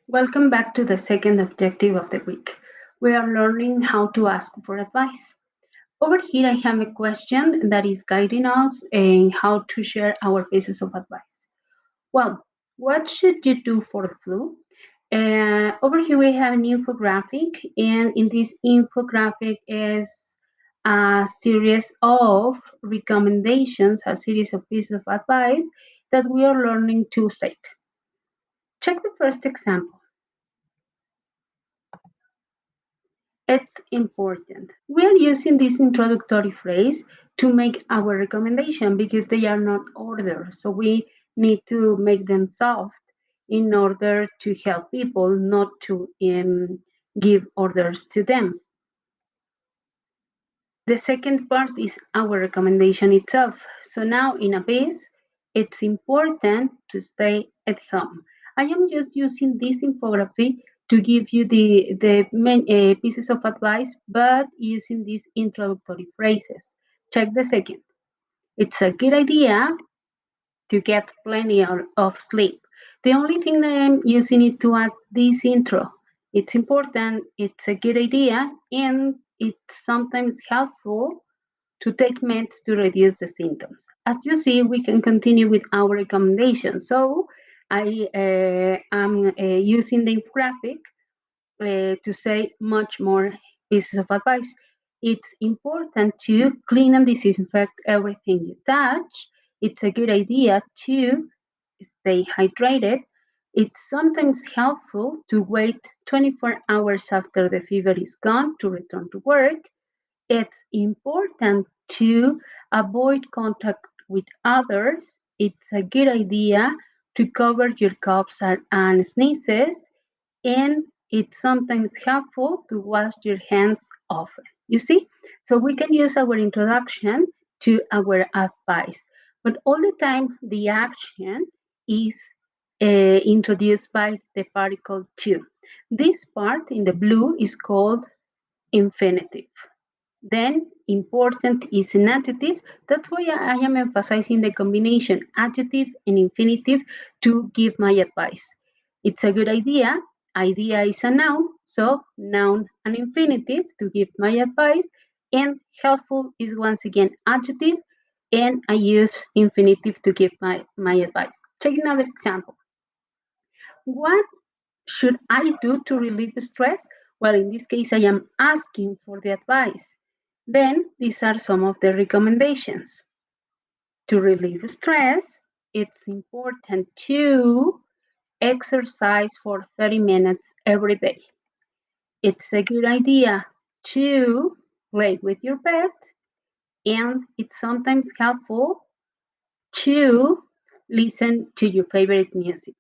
Welcome back to the second objective of the week. We are learning how to ask for advice. Over here, I have a question that is guiding us in how to share our pieces of advice. Well, what should you do for the flu? Over here, we have an infographic, and in this infographic is a series of recommendations, a series of pieces of advice that we are learning to state. Check the first example. It's important. We are using this introductory phrase to make our recommendation because they are not orders. So we need to make them soft in order to help people, not to give orders to them. The second part is our recommendation itself. So now in a base, it's important to stay at home. I am just using this infography to give you the main pieces of advice, but using these introductory phrases. Check the second. It's a good idea to get plenty of sleep. The only thing that I'm using is to add this intro. It's important, it's a good idea, and it's sometimes helpful to take meds to reduce the symptoms. As you see, we can continue with our recommendations. So I am using the infographic to say much more pieces of advice. It's important to clean and disinfect everything you touch. It's a good idea to stay hydrated. It's sometimes helpful to wait 24 hours after the fever is gone to return to work. It's important to avoid contact with others. It's a good idea to cover your coughs and sneezes, and it's sometimes helpful to wash your hands often. You see? So we can use our introduction to our advice, but all the time the action is introduced by the particle to. This part in the blue is called infinitive. Then important is an adjective. That's why I am emphasizing the combination adjective and infinitive to give my advice. It's a good idea. Idea is a noun, so noun and infinitive to give my advice. And helpful is once again adjective, and I use infinitive to give my advice. Take another example. What should I do to relieve stress? Well, in this case, I am asking for the advice. Then, these are some of the recommendations. To relieve stress, it's important to exercise for 30 minutes every day. It's a good idea to play with your pet, and it's sometimes helpful to listen to your favorite music.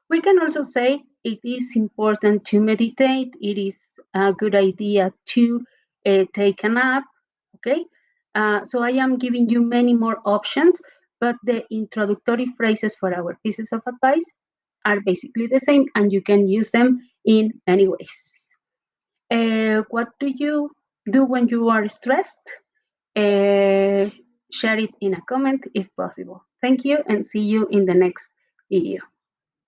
We can also say it is important to meditate. It is a good idea to take a nap. Okay. So I am giving you many more options, but the introductory phrases for our pieces of advice are basically the same, and you can use them in many ways. What do you do when you are stressed? Uh, Share it in a comment if possible. Thank you and see you in the next video.